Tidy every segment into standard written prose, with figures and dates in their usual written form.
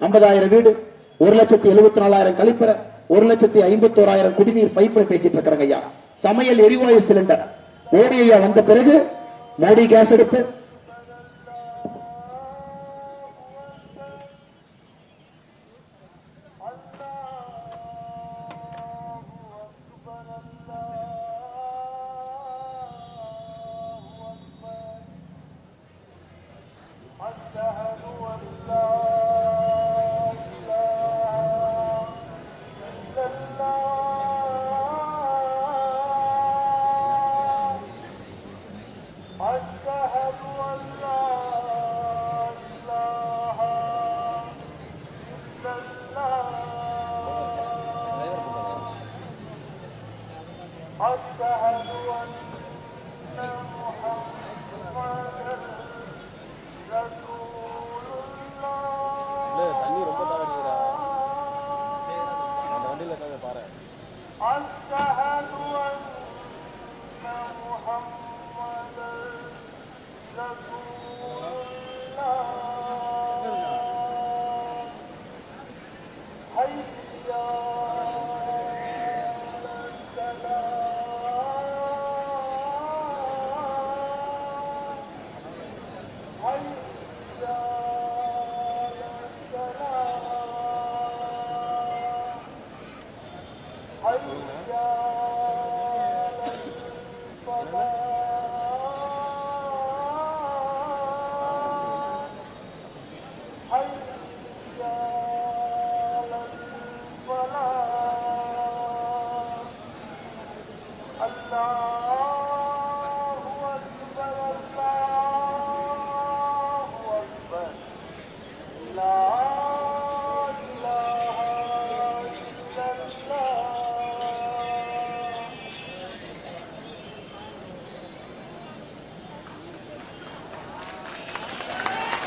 50,000 வீடு, 1,74,000 கழிப்பற, 1,51,000 குடிநீர் பைப்பு பேசிட்டு இருக்கிறாங்க ஐயா. சமையல் எரிவாயு சிலிண்டர் மோடி ஐயா வந்த பிறகு மோடி கேஸ் எடுப்பு,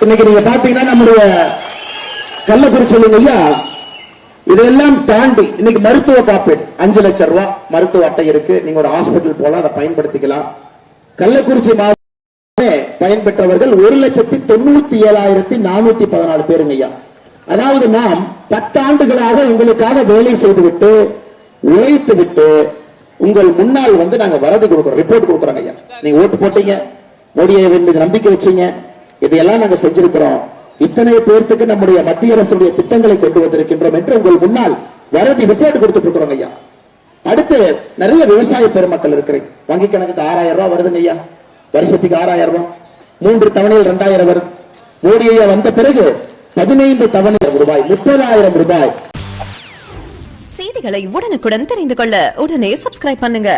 இன்னைக்கு நீங்க பாத்தீங்கன்னா நம்முடைய கள்ளக்குறிச்சி ஐயா இதெல்லாம் தாண்டி இன்னைக்கு மருத்துவ காப்பீடு 5 லட்சம் ரூபாய் மருத்துவ அட்டை இருக்கு. நீங்க ஒரு ஹாஸ்பிட்டல் போலாம், அதை பயன்படுத்திக்கலாம். கள்ளக்குறிச்சி மாவட்டமே பயன்பெற்றவர்கள் 1,97,414 பேருங்க ஐயா. அதாவது நாம் 10 ஆண்டுகளாக உங்களுக்காக வேலை செய்துவிட்டு உழைத்து விட்டு உங்கள் முன்னால் வந்து நாங்க வரது கொடுக்கிறோம், ரிப்போர்ட் கொடுக்குறோங்க ஐயா. நீங்க ஓட்டு போட்டீங்க, மோடியை மீது நம்பிக்கை வச்சீங்க, இதையெல்லாம் நாங்க செஞ்சிருக்கிறோம். இத்தனை பேருக்கு நம்முடைய மத்திய அரசுடைய திட்டங்களை கொண்டு வந்திருக்கின்றோம் என்று உங்கள் முன்னால் வரதி ரிப்போர்ட் கொடுத்துட்டு இருக்கிறோம் ஐயா. அடுத்து நிறைய விவசாய பெருமக்கள் இருக்கிறேன். வங்கி கணக்குக்கு 6,000 ரூபாய் வருதுங்க ஐயா. வருஷத்துக்கு 6,000 ரூபாய், 3 தவணையில் 2,000 வருது. மோடி ஐயா வந்த பிறகு 15 தவணை ரூபாய் 30,000 ரூபாய். செய்திகளை உடனுக்குடன் தெரிந்து கொள்ள உடனே சப்ஸ்கிரைப் பண்ணுங்க.